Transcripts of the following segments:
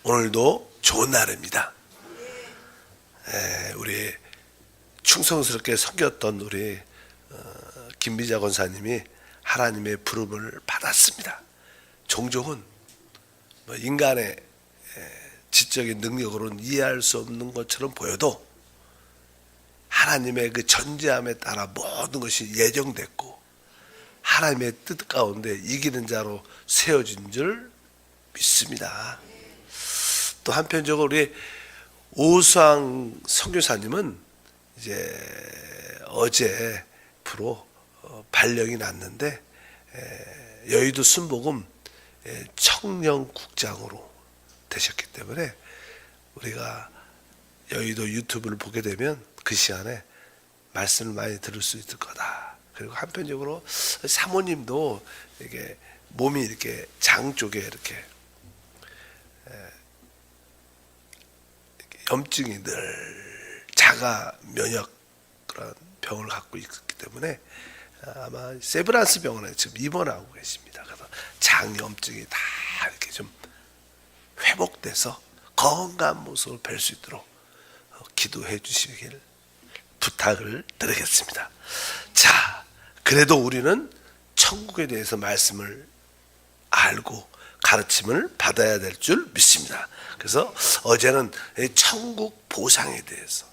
오늘도 좋은 날입니다. 우리 충성스럽게 섬겼던 우리 김미자 권사님이 하나님의 부름을 받았습니다. 종종은 인간의 지적인 능력으로는 이해할 수 없는 것처럼 보여도 하나님의 그 전지함에 따라 모든 것이 예정됐고 하나님의 뜻 가운데 이기는 자로 세워진 줄 믿습니다. 또 한편적으로 우리 오수왕 선교사님은 이제 어제 프로 발령이 났는데 여의도 순복음 청년국장으로 되셨기 때문에 우리가 여의도 유튜브를 보게 되면 그 시간에 말씀을 많이 들을 수 있을 거다. 그리고 한편적으로 사모님도 이게 몸이 이렇게 장 쪽에 이렇게 염증이 늘 자가 면역 그런 병을 갖고 있기 때문에 아마 세브란스 병원에 지금 입원하고 계십니다. 그래서 장 염증이 다 이렇게 좀 회복돼서 건강한 모습을 뵐 수 있도록 기도해 주시길 부탁을 드리겠습니다. 자, 그래도 우리는 천국에 대해서 말씀을 알고 가르침을 받아야 될 줄 믿습니다. 그래서 어제는 천국 보상에 대해서,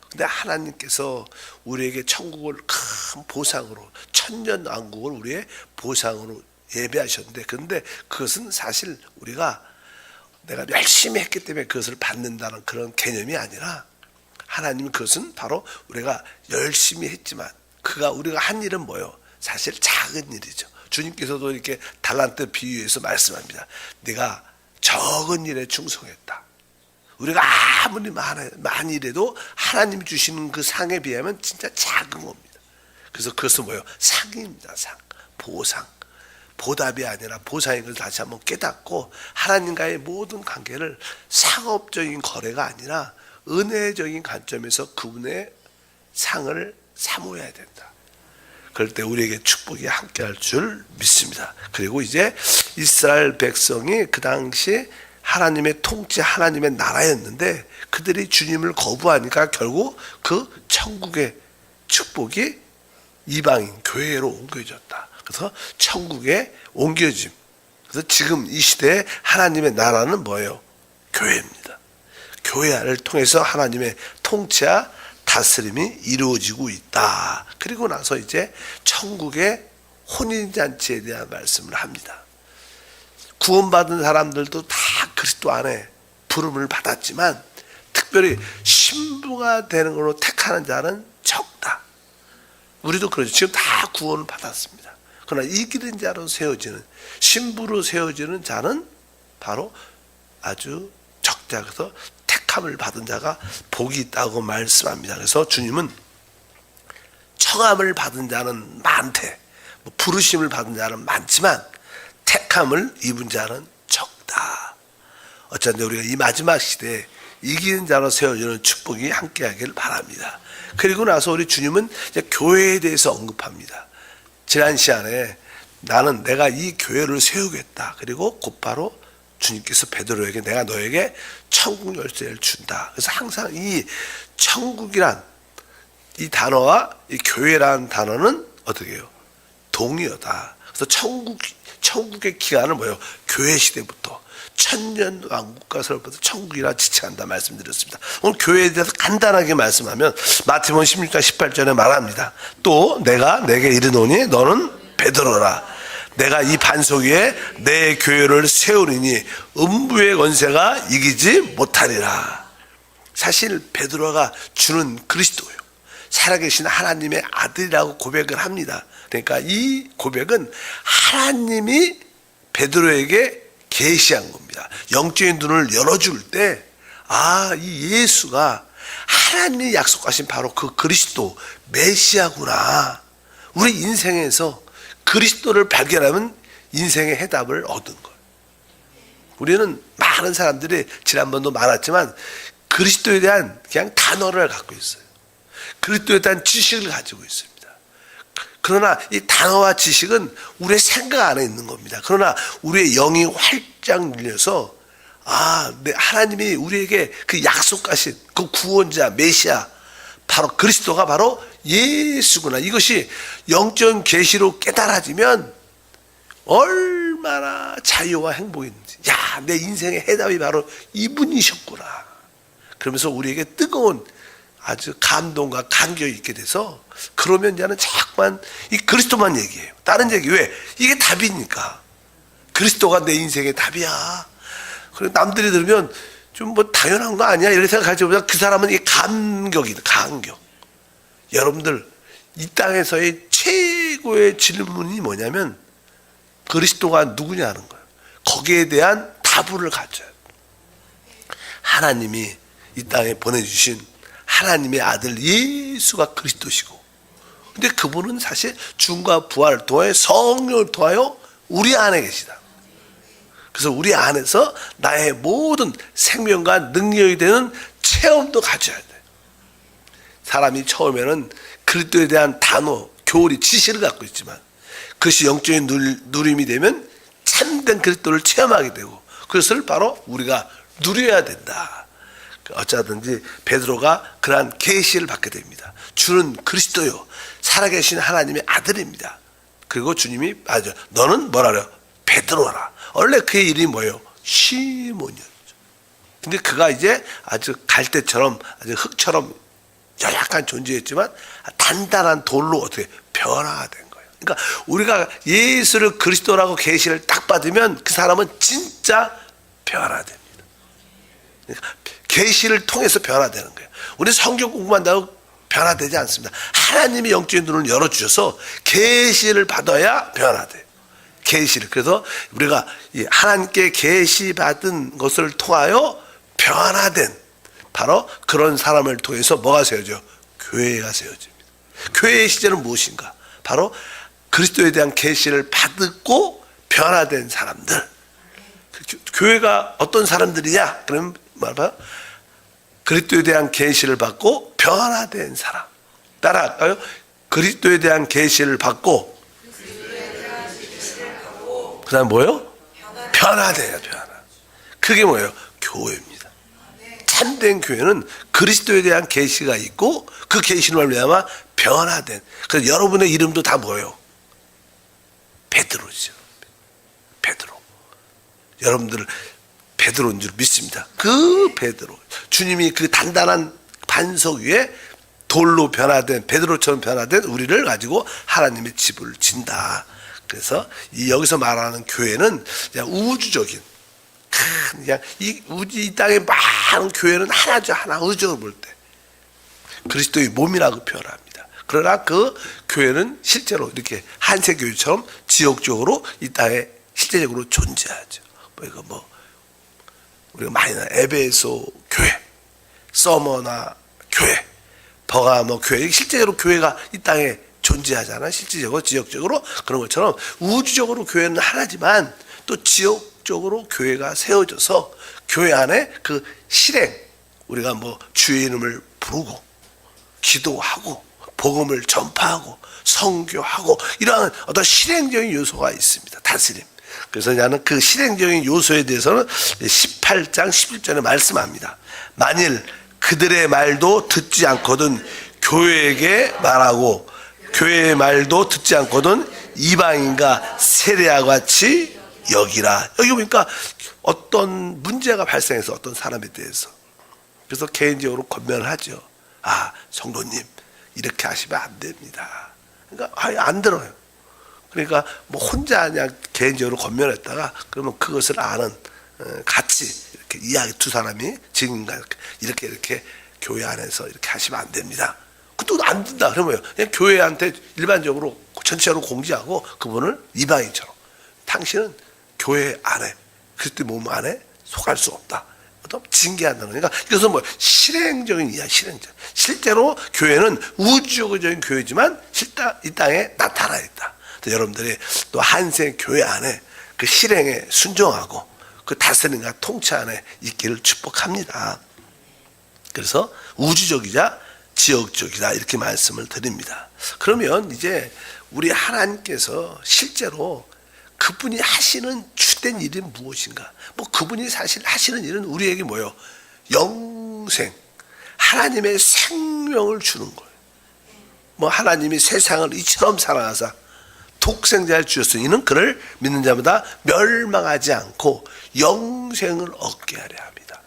근데 하나님께서 우리에게 천국을 큰 보상으로, 천년왕국을 우리의 보상으로 예배하셨는데, 그런데 그것은 사실 우리가 내가 열심히 했기 때문에 그것을 받는다는 그런 개념이 아니라, 하나님은 그것은 바로 우리가 열심히 했지만 우리가 한 일은 뭐예요? 사실 작은 일이죠. 주님께서도 이렇게 달란트 비유해서 말씀합니다. 네가 적은 일에 충성했다. 우리가 아무리 많이 일해도 하나님 주시는 그 상에 비하면 진짜 작은 겁니다. 그래서 그것은 뭐예요? 상입니다. 상, 보상. 보답이 아니라 보상인 걸 다시 한번 깨닫고 하나님과의 모든 관계를 상업적인 거래가 아니라 은혜적인 관점에서 그분의 상을 사모해야 된다. 그럴 때 우리에게 축복이 함께할 줄 믿습니다. 그리고 이제 이스라엘 백성이 그 당시 하나님의 통치, 하나님의 나라였는데 그들이 주님을 거부하니까 결국 그 천국의 축복이 이방인 교회로 옮겨졌다. 그래서 천국에 옮겨짐. 그래서 지금 이 시대에 하나님의 나라는 뭐예요? 교회입니다. 교회를 통해서 하나님의 통치와 다스림이 이루어지고 있다. 그리고 나서 이제 천국의 혼인잔치에 대한 말씀을 합니다. 구원받은 사람들도 다 그리스도 안에 부름을 받았지만 특별히 신부가 되는 걸로 택하는 자는 적다. 우리도 그러죠. 지금 다 구원을 받았습니다. 그러나 이기는 자로 세워지는, 신부로 세워지는 자는 바로 아주 적자. 그래서 택함을 받은 자가 복이 있다고 말씀합니다. 그래서 주님은 청함을 받은 자는 많대, 부르심을 받은 자는 많지만 택함을 입은 자는 적다. 어쩐지 우리가 이 마지막 시대에 이기는 자로 세워지는 축복이 함께하길 바랍니다. 그리고 나서 우리 주님은 이제 교회에 대해서 언급합니다. 지난 시간에 내가 이 교회를 세우겠다. 그리고 곧바로 주님께서 베드로에게 내가 너에게 천국 열쇠를 준다. 그래서 항상 이 천국이란 이 단어와 이 교회라는 단어는 어떻게 해요? 동의어다. 그래서 천국의 기간은 뭐예요? 교회 시대부터 천년 왕국가서부터 천국이라 지칭한다 말씀드렸습니다. 오늘 교회에 대해서 간단하게 말씀하면 마태복음 16장 18절에 말합니다. 또 내가 내게 이르노니 너는 베드로라. 내가 이 반석 위에 내 교회를 세우리니 음부의 권세가 이기지 못하리라. 사실 베드로가 주는 그리스도예요. 살아계신 하나님의 아들이라고 고백을 합니다. 그러니까 이 고백은 하나님이 베드로에게 계시한 겁니다. 영적인 눈을 열어줄 때 이 예수가 하나님이 약속하신 바로 그 그리스도 메시아구나. 우리 인생에서 그리스도를 발견하면 인생의 해답을 얻은 거예요. 우리는 많은 사람들이 지난번도 말했지만 그리스도에 대한 그냥 단어를 갖고 있어요. 그리스도에 대한 지식을 가지고 있습니다. 그러나 이 단어와 지식은 우리의 생각 안에 있는 겁니다. 그러나 우리의 영이 활짝 열려서 하나님이 우리에게 그 약속하신 그 구원자 메시아 바로 그리스도가 바로 예수구나. 이것이 영적 계시로 깨달아지면 얼마나 자유와 행복인지. 내 인생의 해답이 바로 이분이셨구나. 그러면서 우리에게 뜨거운 아주 감동과 감격이 있게 돼서, 그러면 이제는 자꾸만 이 그리스도만 얘기해요. 다른 얘기. 왜? 이게 답이니까. 그리스도가 내 인생의 답이야. 그리고 남들이 들으면 좀 뭐 당연한 거 아니야 이렇게 생각하지만, 그 사람은 이게 감격이다. 감격. 여러분들 이 땅에서의 최고의 질문이 뭐냐면 그리스도가 누구냐는 거예요. 거기에 대한 답을 가져요. 하나님이 이 땅에 보내주신 하나님의 아들 예수가 그리스도시고, 근데 그분은 사실 죽음과 부활을 통하여 성령을 통하여 우리 안에 계시다. 그래서 우리 안에서 나의 모든 생명과 능력이 되는 체험도 가져야 돼. 사람이 처음에는 그리스도에 대한 단어, 교리, 지식을 갖고 있지만 그것이 영적인 누림이 되면 참된 그리스도를 체험하게 되고, 그것을 바로 우리가 누려야 된다. 어쩌든지 베드로가 그러한 계시를 받게 됩니다. 주는 그리스도요, 살아계신 하나님의 아들입니다. 그리고 주님이 너는 뭐라 그래요? 베드로라. 원래 그의 이름이 뭐예요? 시몬이었죠. 근데 그가 이제 아주 갈대처럼, 아주 흙처럼 연약한 존재였지만 단단한 돌로 어떻게 변화된 거예요. 그러니까 우리가 예수를 그리스도라고 계시를 딱 받으면 그 사람은 진짜 변화됩니다. 그러니까 계시를 통해서 변화되는 거예요. 우리 성경 공부한다고 변화되지 않습니다. 하나님이 영적인 눈을 열어주셔서 계시를 받아야 변화돼요. 계시를. 그래서 우리가 하나님께 계시받은 것을 통하여 변화된 바로 그런 사람을 통해서 뭐가 세워져요? 교회가 세워집니다. 교회의 시제는 무엇인가? 바로 그리스도에 대한 계시를 받고 변화된 사람들. 교회가 어떤 사람들이냐? 그러면 말봐요. 그리스도에 대한 계시를 받고 변화된 사람. 따라할까요? 그리스도에 대한 계시를 받고 그 다음 뭐예요? 변화돼요. 변화. 그게 뭐예요? 교회입니다. 참된 교회는 그리스도에 대한 계시가 있고 그 계시를 말미암아 변화된. 그래서 여러분의 이름도 다 뭐예요? 베드로죠. 베드로. 여러분들 베드로인 줄 믿습니다. 그 베드로. 주님이 그 단단한 반석 위에 돌로 변화된, 베드로처럼 변화된 우리를 가지고 하나님의 집을 진다. 그래서 여기서 말하는 교회는 그냥 우주적인, 그냥 이 땅에 많은 교회는 하나죠. 하나, 우주적으로 볼 때 그리스도의 몸이라고 표현합니다. 그러나 그 교회는 실제로 이렇게 한세교회처럼 지역적으로 이 땅에 실제적으로 존재하죠. 우리가 많이 에베소 교회, 서머나 교회, 버가모 교회, 실제로 교회가 이 땅에 존재하잖아요. 실질적으로, 지역적으로. 그런 것처럼 우주적으로 교회는 하나지만 또 지역적으로 교회가 세워져서 교회 안에 그 실행, 우리가 주의 이름을 부르고 기도하고 복음을 전파하고 선교하고 이러한 어떤 실행적인 요소가 있습니다. 다스림. 그래서 나는 그 실행적인 요소에 대해서는 18장 11절에 말씀합니다. 만일 그들의 말도 듣지 않거든 교회에게 말하고 교회의 말도 듣지 않거든 이방인과 세례와 같이 여기라. 여기 보니까 어떤 문제가 발생해서 어떤 사람에 대해서, 그래서 개인적으로 권면을 하죠. 성도님 이렇게 하시면 안 됩니다. 그러니까 안 들어요. 그러니까 혼자 그냥 개인적으로 권면했다가 그러면 그것을 아는, 같이 이렇게 이야기, 두 사람이 증인과 이렇게 교회 안에서 이렇게 하시면 안 됩니다. 그것도 안 된다. 그러면 그냥 교회한테 일반적으로 전체적으로 공지하고 그분을 이방인처럼, 당신은 교회 안에, 그리스도의 몸 안에 속할 수 없다. 또 징계한다는 거니까 이것은 실행적인 이야. 실제로 교회는 우주적인 교회지만 이 땅에 나타나 있다. 여러분들이 또 한생 교회 안에 그 실행에 순종하고 그 다스림과 통치 안에 있기를 축복합니다. 그래서 우주적이자 지역적이다 이렇게 말씀을 드립니다. 그러면 이제 우리 하나님께서 실제로 그분이 하시는 주된 일이 무엇인가? 뭐 그분이 사실 하시는 일은 우리에게 뭐예요? 영생, 하나님의 생명을 주는 거예요. 뭐 하나님이 세상을 이처럼 사랑하사 독생자를 주셨으니 이는 그를 믿는 자마다 멸망하지 않고 영생을 얻게 하려 합니다.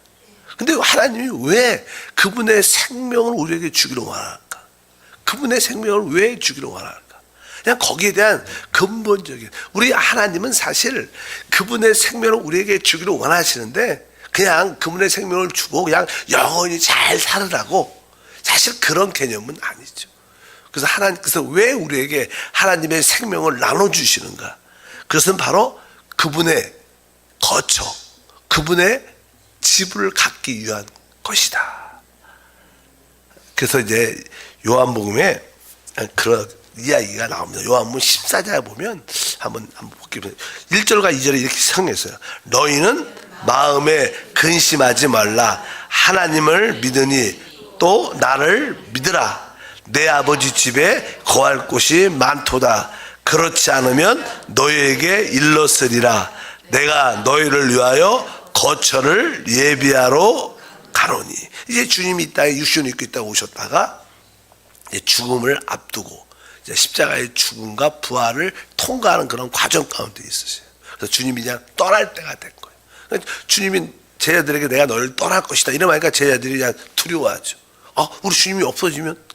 근데 하나님이 왜 그분의 생명을 우리에게 주기로 원할까? 그분의 생명을 왜 주기로 원할까? 그냥 거기에 대한 근본적인, 우리 하나님은 사실 그분의 생명을 우리에게 주기로 원하시는데 그냥 그분의 생명을 주고 그냥 영원히 잘 살으라고, 사실 그런 개념은 아니죠. 그래서 왜 우리에게 하나님의 생명을 나눠주시는가? 그것은 바로 그분의 거처, 그분의 집을 갖기 위한 것이다. 그래서 이제 요한복음에 그런 이야기가 나옵니다. 요한복음 14장에 보면 한번 볼게요. 1절과 2절에 이렇게 성했어요. 너희는 마음에 근심하지 말라. 하나님을 믿으니 또 나를 믿으라. 내 아버지 집에 거할 곳이 많도다. 그렇지 않으면 너희에게 일렀으리라. 내가 너희를 위하여 거처를 예비하러 가노니. 이제 주님이 이 땅에 육신을 입고 있다가 오셨다가 이제 죽음을 앞두고 이제 십자가의 죽음과 부활을 통과하는 그런 과정 가운데 있으세요. 그래서 주님이 그냥 떠날 때가 된 거예요. 그러니까 주님이 제자들에게 내가 너를 떠날 것이다 이러니까 제자들이 그냥 두려워하죠. 우리 주님이 없어지면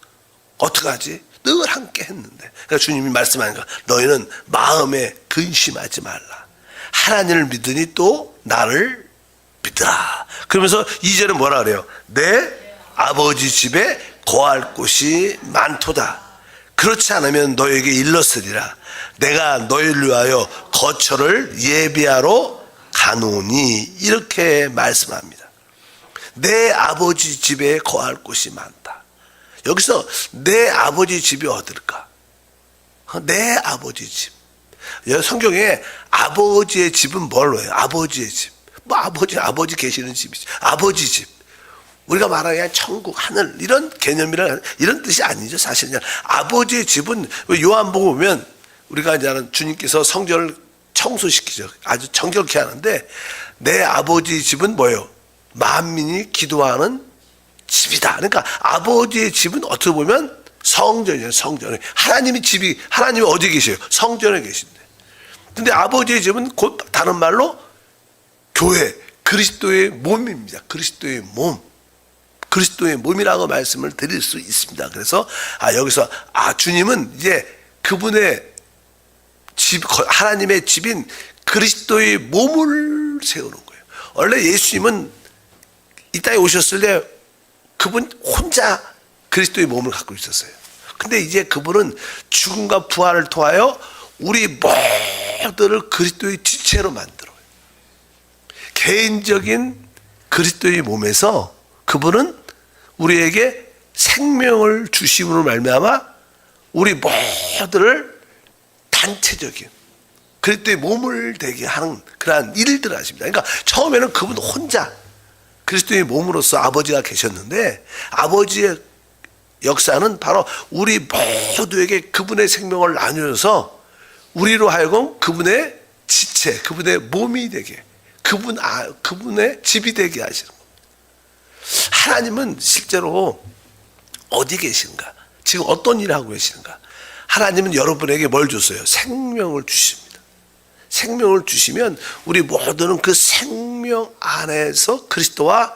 어떡하지? 늘 함께 했는데. 그러니까 주님이 말씀하는 거야. 너희는 마음에 근심하지 말라. 하나님을 믿으니 또 나를 믿으라. 그러면서 2절에 뭐라 그래요? 내 아버지 집에 거할 곳이 많도다. 그렇지 않으면 너에게 일렀으리라. 내가 너희를 위하여 거처를 예비하러 가노니. 이렇게 말씀합니다. 내 아버지 집에 거할 곳이 많다. 여기서 내 아버지 집이 어딜까? 내 아버지 집. 성경에 아버지의 집은 뭘로 해요? 아버지의 집. 뭐 아버지 계시는 집이지. 아버지 집. 우리가 말하는 천국, 하늘 이런 개념이란 이런 뜻이 아니죠. 사실은 아버지의 집은 요한복음 보면 우리가 이제 주님께서 성전을 청소시키죠. 아주 정결케 하는데 내 아버지 집은 뭐예요? 만민이 기도하는 집이다. 그러니까 아버지의 집은 어떻게 보면 성전이에요. 성전. 하나님이 어디 계세요? 성전에 계신데. 근데 아버지의 집은 곧 다른 말로 교회, 그리스도의 몸입니다. 그리스도의 몸. 그리스도의 몸이라고 말씀을 드릴 수 있습니다. 그래서 여기서 주님은 이제 그분의 집, 하나님의 집인 그리스도의 몸을 세우는 거예요. 원래 예수님은 이 땅에 오셨을 때 그분 혼자 그리스도의 몸을 갖고 있었어요. 근데 이제 그분은 죽음과 부활을 통하여 우리 모두를 그리스도의 지체로 만들어요. 개인적인 그리스도의 몸에서 그분은 우리에게 생명을 주심으로 말미암아 우리 모두를 단체적인 그리스도의 몸을 되게 하는 그러한 일들을 하십니다. 그러니까 처음에는 그분 혼자 그리스도의 몸으로서 아버지가 계셨는데 아버지의 역사는 바로 우리 모두에게 그분의 생명을 나누어서 우리로 하여금 그분의 지체, 그분의 몸이 되게, 그분의 집이 되게 하시는 겁니다. 하나님은 실제로 어디 계신가? 지금 어떤 일을 하고 계시는가? 하나님은 여러분에게 뭘 줬어요? 생명을 주십니다. 생명을 주시면 우리 모두는 그 생명 안에서 그리스도와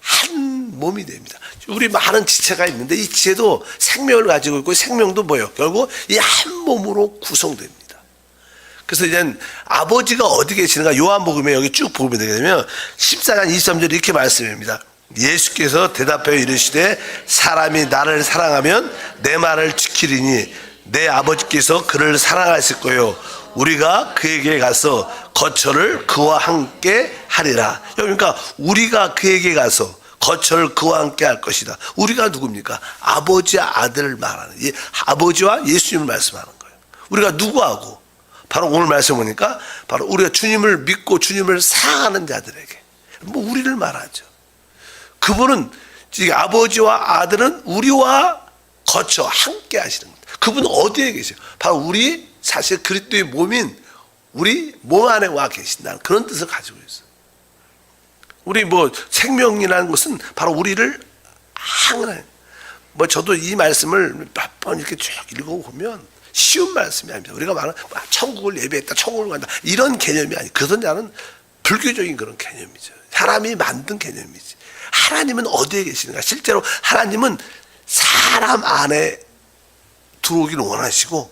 한 몸이 됩니다. 우리 많은 지체가 있는데 이 지체도 생명을 가지고 있고 생명도 뭐예요? 결국 이 한 몸으로 구성됩니다. 그래서 이제 아버지가 어디 계시는가? 요한복음에 여기 쭉 보게 되게 되면 14장 23절 이렇게 말씀합니다. 예수께서 대답하여 이르시되 사람이 나를 사랑하면 내 말을 지키리니 내 아버지께서 그를 사랑하실 거요 우리가 그에게 가서 거처를 그와 함께 하리라. 그러니까 우리가 그에게 가서 거처를 그와 함께 할 것이다. 우리가 누굽니까? 아버지와 아들을 말하는, 아버지와 예수님을 말씀하는 거예요. 우리가 누구하고? 바로 오늘 말씀 보니까 바로 우리가 주님을 믿고 주님을 사랑하는 자들에게 우리를 말하죠. 그분은 아버지와 아들은 우리와 거쳐 함께 하시는 겁니다. 그분은 어디에 계세요? 바로 우리 사실 그리스도의 몸인 우리 몸 안에 와 계신다는 그런 뜻을 가지고 있어요. 우리 생명이라는 것은 바로 우리를 항상 저도 이 말씀을 몇 번 이렇게 쭉 읽어보면 쉬운 말씀이 아닙니다. 우리가 말하는 천국을 예배했다, 천국을 간다 이런 개념이 아니에요. 그것은 나는 불교적인 그런 개념이죠. 사람이 만든 개념이지. 하나님은 어디에 계시는가? 실제로 하나님은 사람 안에 들어오기를 원하시고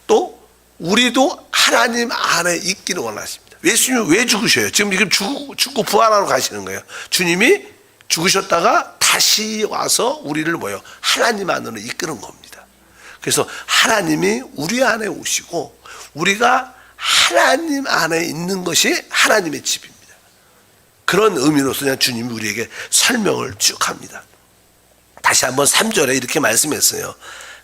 또 우리도 하나님 안에 있기를 원하십니다. 예수님이 왜 죽으셔요? 지금 죽고 부활하러 가시는 거예요. 주님이 죽으셨다가 다시 와서 우리를 하나님 안으로 이끄는 겁니다. 그래서 하나님이 우리 안에 오시고 우리가 하나님 안에 있는 것이 하나님의 집입니다. 그런 의미로서 그냥 주님이 우리에게 설명을 쭉 합니다. 다시 한번 3절에 이렇게 말씀했어요.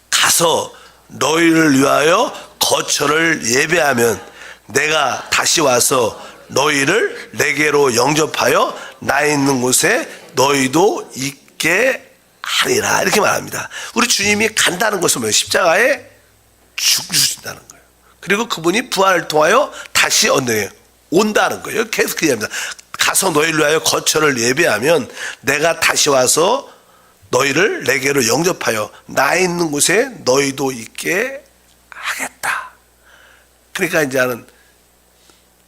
가서 너희를 위하여 거처를 예배하면 내가 다시 와서 너희를 내게로 영접하여 나 있는 곳에 너희도 있게 하리라 이렇게 말합니다. 우리 주님이 간다는 것은 뭐예요? 십자가에 죽으신다는 거예요. 그리고 그분이 부활을 통하여 다시 온다는 거예요. 계속 그 얘기합니다. 가서 너희를 위하여 거처를 예배하면 내가 다시 와서 너희를 내게로 영접하여 나 있는 곳에 너희도 있게 하겠다. 그러니까 이제는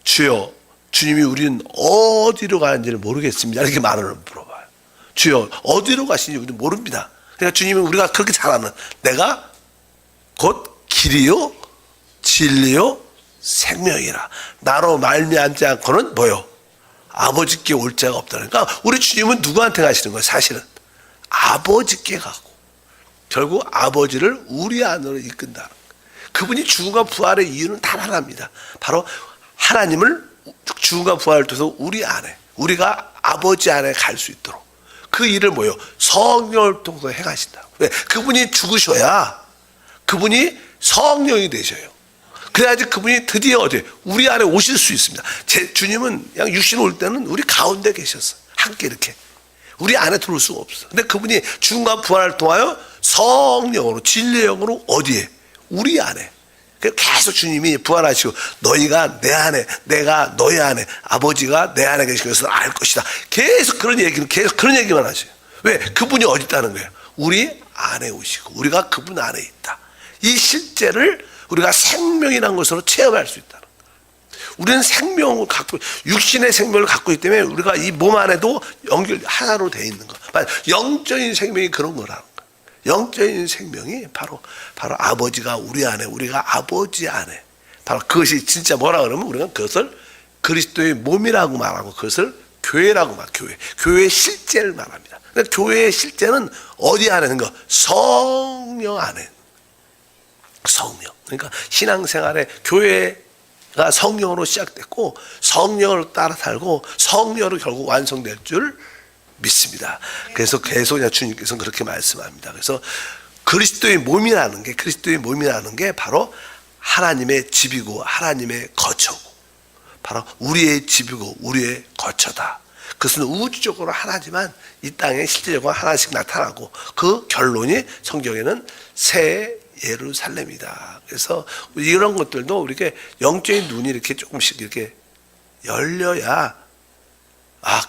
주여, 주님이 우리는 어디로 가는지를 모르겠습니다. 이렇게 말을 물어봐요. 주여, 어디로 가시는지 우리는 모릅니다. 그러니까 주님은 우리가 그렇게 잘 아는 내가 곧 길이요 진리요 생명이라 나로 말미암지 않고는 아버지께 올 자가 없다. 그러니까 우리 주님은 누구한테 가시는 거예요? 사실은 아버지께 가고 결국 아버지를 우리 안으로 이끈다. 그분이 죽음과 부활의 이유는 단 하나입니다. 바로 하나님을 죽음과 부활을 통해서 우리 안에 우리가 아버지 안에 갈 수 있도록 그 일을 성령을 통해서 행하신다. 왜? 그분이 죽으셔야 그분이 성령이 되셔요. 그래야지 그분이 드디어 우리 안에 오실 수 있습니다. 주님은 그냥 육신 올 때는 우리 가운데 계셨어요. 함께 이렇게 우리 안에 들어올 수가 없어. 근데 그분이 죽음과 부활을 통하여 성령으로 진리의 영으로 어디에? 우리 안에. 계속 주님이 부활하시고 너희가 내 안에 내가 너희 안에 아버지가 내 안에 계신 것을 알 것이다. 계속 그런 얘기만 하셔요. 왜? 그분이 어디 있다는 거예요? 우리 안에 오시고 우리가 그분 안에 있다. 이 실제를 우리가 생명이라는 것으로 체험할 수 있다는 거예요. 우리는 생명을 갖고 육신의 생명을 갖고 있기 때문에 우리가 이 몸 안에도 연결 하나로 되어 있는 거. 영적인 생명이 그런 거라는 거예요. 영적인 생명이 바로 아버지가 우리 안에 우리가 아버지 안에 바로 그것이 진짜 뭐라 그러면 우리가 그것을 그리스도의 몸이라고 말하고 그것을 교회라고 교회의 실제를 말합니다. 그러니까 교회의 실제는 어디 안에 있는 거? 성령 안에. 성령. 그러니까 신앙생활에 교회가 성령으로 시작됐고 성령을 따라 살고 성령으로 결국 완성될 줄 믿습니다. 그래서 계속 주님께서는 그렇게 말씀합니다. 그래서 그리스도의 몸이라는 게 바로 하나님의 집이고 하나님의 거처고 바로 우리의 집이고 우리의 거처다. 그것은 우주적으로 하나지만 이 땅에 실제적으로 하나씩 나타나고 그 결론이 성경에는 새 예루살렘이다. 그래서 이런 것들도 우리에게 영적인 눈이 이렇게 조금씩 이렇게 열려야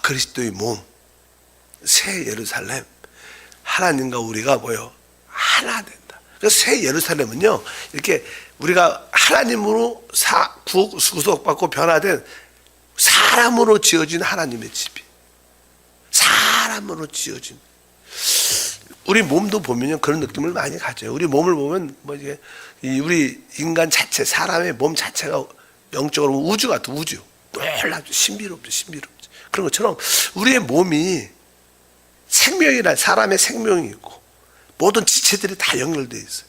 그리스도의 몸 새 예루살렘 하나님과 우리가 하나 된다. 그래서 새 예루살렘은요 이렇게 우리가 하나님으로 구속받고 변화된 사람으로 지어진 하나님의 집이 사람으로 지어진 우리 몸도 보면요 그런 느낌을 많이 가져요. 우리 몸을 보면 우리 인간 자체 사람의 몸 자체가 영적으로 우주 같아. 우주 놀랍죠. 신비롭죠. 그런 것처럼 우리의 몸이 생명이란 사람의 생명이 있고 모든 지체들이 다 연결되어 있어요.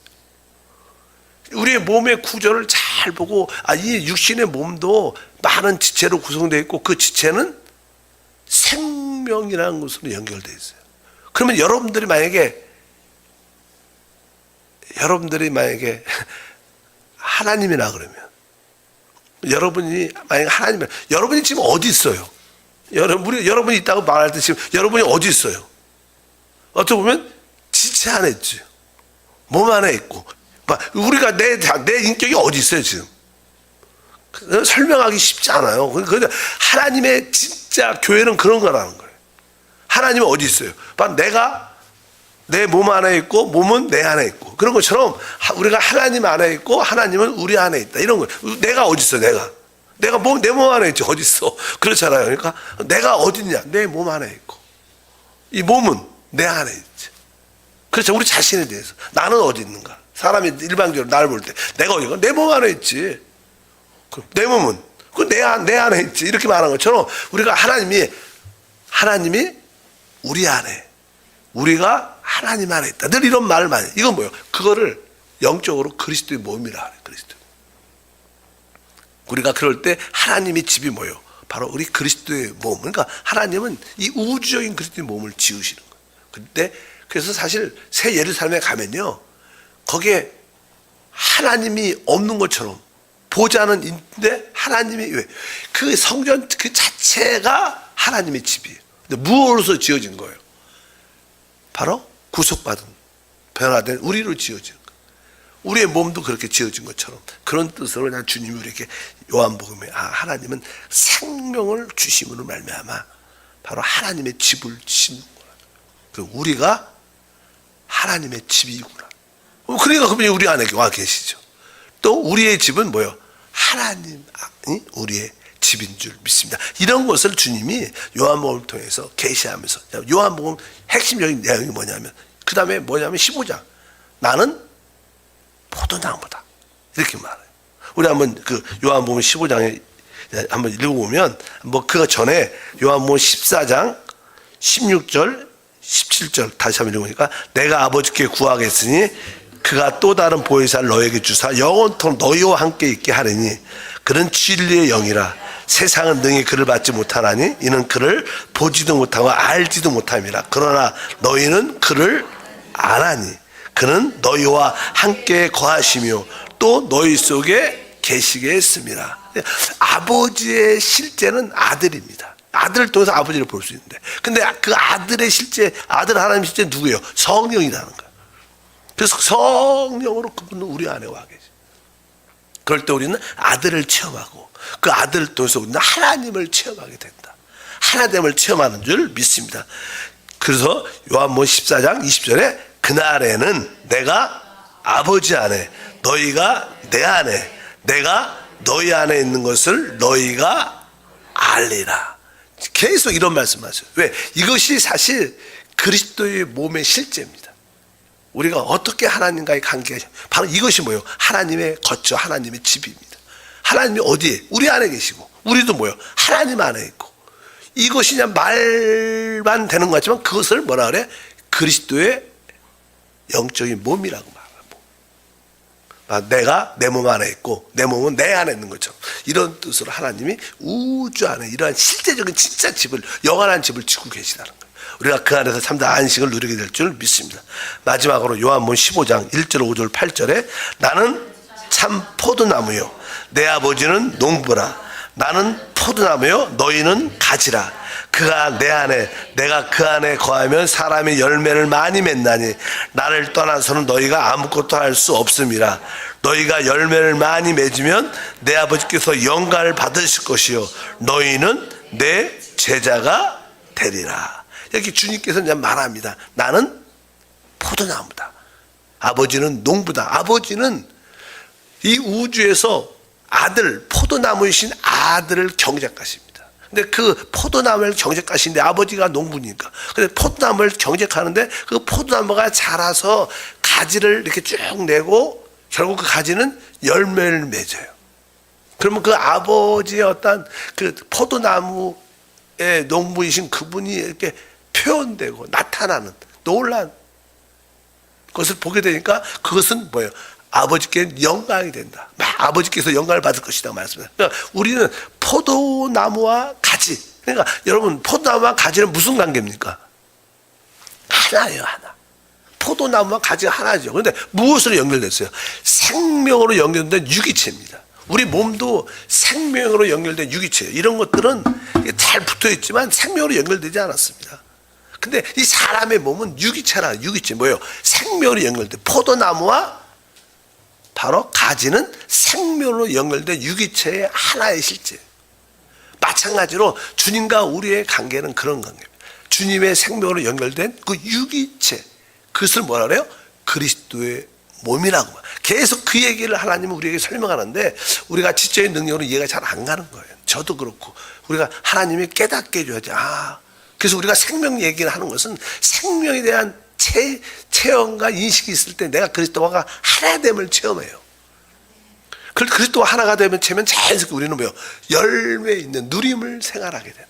우리의 몸의 구조를 잘 보고 이 육신의 몸도 많은 지체로 구성되어 있고 그 지체는 생명이라는 것으로 연결되어 있어요. 그러면 여러분들이 만약에 하나님이라 그러면 여러분이 만약에 하나님이라 여러분이 지금 어디 있어요? 여러분이 있다고 말할 때 지금 여러분이 어디 있어요? 어떻게 보면 지체 안에 있죠. 몸 안에 있고 우리가 내 인격이 어디 있어요 지금? 설명하기 쉽지 않아요. 근데 하나님의 진짜 교회는 그런 거라는 거예요. 하나님은 어디 있어요? 바로 내가 내 몸 안에 있고 몸은 내 안에 있고, 그런 것처럼 우리가 하나님 안에 있고 하나님은 우리 안에 있다, 이런 거예요. 내가 어디 있어? 내가 내 몸 안에 있지 어디 있어? 그렇잖아요. 그러니까 내가 어디 있냐? 내 몸 안에 있고, 이 몸은 내 안에 있지. 그렇죠. 우리 자신에 대해서 나는 어디 있는가? 사람이 일반적으로 나를 볼 때 내가 어디 있는가? 내 몸 안에 있지. 내 몸은 내 안에 있지. 이렇게 말하는 것처럼 우리가 하나님이 우리 안에, 우리가 하나님 안에 있다, 늘 이런 말을 많이 해요. 이건 뭐예요? 그거를 영적으로 그리스도의 몸이라 그래요. 그리스도. 우리가 그럴 때 하나님의 집이 뭐예요? 바로 우리 그리스도의 몸. 그러니까 하나님은 이 우주적인 그리스도의 몸을 지으시는 거예요. 근데 그래서 사실 새 예루살렘에 가면요, 거기에 하나님이 없는 것처럼 보좌는 있는데 하나님이 왜? 그 성전 그 자체가 하나님의 집이에요. 근데 무엇으로 지어진 거예요? 바로 구속받은, 변화된 우리로 지어진 거예요. 우리의 몸도 그렇게 지어진 것처럼 그런 뜻으로 그냥 주님이 우리에게 요한복음에 하나님은 생명을 주심으로 말미암아 바로 하나님의 집을 짓는구나. 그 우리가 하나님의 집이구나. 그러니까 그분이 우리 안에 와 계시죠. 또 우리의 집은 뭐예요? 하나님이 우리의 집인 줄 믿습니다. 이런 것을 주님이 요한복음을 통해서 계시하면서, 요한복음 핵심적인 내용이 뭐냐면, 그 다음에 뭐냐면 15장 나는 포도나무다, 이렇게 말해요. 우리 한번 그 요한복음 15장에 한번 읽어보면, 뭐 그 전에 요한복음 14장 16절 17절 다시 한번 읽어보니까, 내가 아버지께 구하겠으니 그가 또 다른 보혜사를 너에게 주사 영원토록 너희와 함께 있게 하리니 그는 진리의 영이라. 세상은 능히 그를 받지 못하나니 이는 그를 보지도 못하고 알지도 못함이라. 그러나 너희는 그를 아나니 그는 너희와 함께 거하시며 또 너희 속에 계시게 했습니다. 아버지의 실제는 아들입니다. 아들을 통해서 아버지를 볼 수 있는데, 근데 그 아들의 실제, 아들 하나님 실제 누구예요? 성령이라는 거예요. 그래서 성령으로 그분은 우리 안에 와 계세요. 그럴 때 우리는 아들을 체험하고 그 아들을 통해서 우리는 하나님을 체험하게 된다. 하나됨을 체험하는 줄 믿습니다. 그래서 요한복음 14장 20절에 그날에는 내가 아버지 안에, 너희가 내 안에, 내가 너희 안에 있는 것을 너희가 알리라. 계속 이런 말씀하세요. 왜? 이것이 사실 그리스도의 몸의 실제입니다. 우리가 어떻게 하나님과의 관계가, 바로 이것이 뭐예요? 하나님의 거처, 하나님의 집입니다. 하나님이 어디에? 우리 안에 계시고, 우리도 뭐예요? 하나님 안에 있고. 이것이 그냥 말만 되는 것 같지만 그것을 뭐라 그래? 그리스도의 영적인 몸이라고 말하고, 내가 내 몸 안에 있고 내 몸은 내 안에 있는 것처럼, 이런 뜻으로 하나님이 우주 안에 이러한 실제적인 진짜 집을, 영원한 집을 짓고 계시다는 거예요. 우리가 그 안에서 참된 안식을 누리게 될 줄 믿습니다. 마지막으로 요한복음 15장 1절 5절 8절에 나는 참 포도나무요 내 아버지는 농부라. 나는 포도나무요 너희는 가지라. 그가 내 안에 내가 그 안에 거하면 사람이 열매를 많이 맺나니 나를 떠나서는 너희가 아무것도 할 수 없음이라. 너희가 열매를 많이 맺으면 내 아버지께서 영광을 받으실 것이요 너희는 내 제자가 되리라. 이렇게 주님께서 이제 말합니다. 나는 포도나무다. 아버지는 농부다. 아버지는 이 우주에서 아들, 포도나무이신 아들을 경작하십니다. 근데 그 포도나무를 경작하시는데 아버지가 농부니까. 근데 포도나무를 경작하는데 그 포도나무가 자라서 가지를 이렇게 쭉 내고 결국 그 가지는 열매를 맺어요. 그러면 그 아버지의 어떤 그 포도나무의 농부이신 그분이 이렇게 표현되고 나타나는 놀란 것을 보게 되니까 그것은 뭐예요? 아버지께 영광이 된다. 아버지께서 영광을 받을 것이다 말씀합니다. 그러니까 우리는 포도나무와 가지. 그러니까 여러분, 포도나무와 가지는 무슨 관계입니까? 하나예요, 하나. 포도나무와 가지가 하나죠. 그런데 무엇으로 연결됐어요? 생명으로 연결된 유기체입니다. 우리 몸도 생명으로 연결된 유기체예요. 이런 것들은 잘 붙어 있지만 생명으로 연결되지 않았습니다. 근데 이 사람의 몸은 유기체라, 유기체 뭐예요? 생명으로 연결된 포도나무와 바로 가지는 생명으로 연결된 유기체의 하나의 실제. 마찬가지로 주님과 우리의 관계는 그런 관계입니다. 주님의 생명으로 연결된 그 유기체, 그것을 뭐라 그래요? 그리스도의 몸이라고. 계속 그 얘기를 하나님은 우리에게 설명하는데 우리가 지적인 능력으로 이해가 잘 안 가는 거예요. 저도 그렇고 우리가 하나님이 깨닫게 해줘야지. 그래서 우리가 생명 얘기를 하는 것은 생명에 대한 체험과 인식이 있을 때 내가 그리스도와 하나됨을 체험해요. 그리스도와 하나가 되면 자연스럽게 우리는 뭐요? 열매 있는 누림을 생활하게 된다.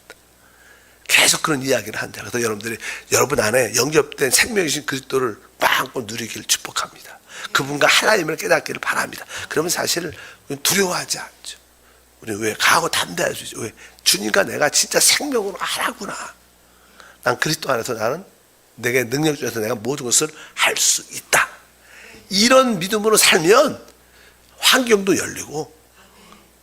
계속 그런 이야기를 한다. 그래서 여러분들이 여러분 안에 영접된 생명이신 그리스도를 빵꾸 누리기를 축복합니다. 그분과 하나님을 깨닫기를 바랍니다. 그러면 사실 두려워하지 않죠. 우리 왜 가고 담대할 수 있죠. 왜? 주님과 내가 진짜 생명으로 하나구나. 난 그리스도 안에서 나는 내게 능력 중에서 내가 모든 것을 할 수 있다. 이런 믿음으로 살면 환경도 열리고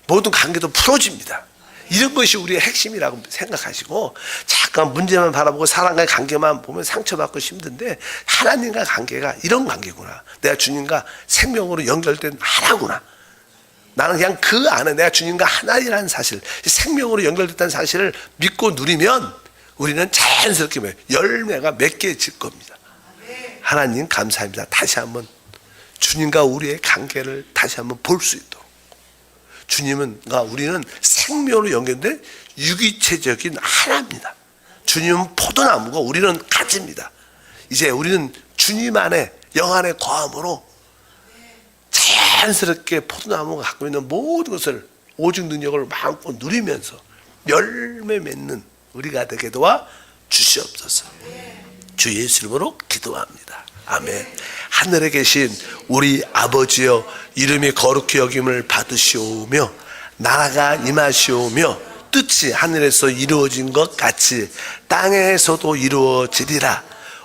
모든 관계도 풀어집니다. 이런 것이 우리의 핵심이라고 생각하시고 잠깐 문제만 바라보고 사람과의 관계만 보면 상처받고 힘든데 하나님과 관계가 이런 관계구나. 내가 주님과 생명으로 연결된 하나구나. 나는 그냥 그 안에 내가 주님과 하나이라는 사실, 생명으로 연결됐다는 사실을 믿고 누리면 우리는 자연스럽게 열매가 맺게질 겁니다. 하나님 감사합니다. 다시 한번 주님과 우리의 관계를 다시 한번 볼 수 있도록. 주님과 우리는 생명으로 연결된 유기체적인 하나입니다. 주님은 포도나무고 우리는 가지입니다. 이제 우리는 주님 안에 영 안에 거함으로 자연스럽게 포도나무가 갖고 있는 모든 것을 오직 능력을 마음껏 누리면서 열매 맺는 우리가 되게 도와 주시옵소서. 주 예수 이름으로 기도합니다. 아멘. 하늘에 계신 우리 아버지여, 이름이 거룩히 여김을 받으시오며 나라가 임하시오며 뜻이 하늘에서 이루어진 것 같이 땅에서도 이루어지리라.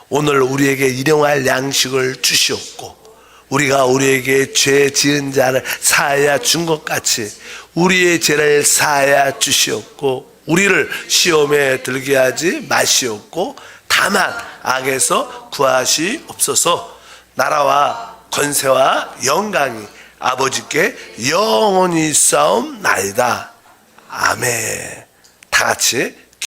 오늘 우리에게 일용할 양식을 주시옵고 우리가 우리에게 죄 지은 자를 사하여 준 것 같이 우리의 죄를 사하여 주시옵고 우리를 시험에 들게 하지 마시옵고 다만 악에서 구하시옵소서. 나라와 권세와 영광이 아버지께 영원히 싸움나이다. 아멘. 다 같이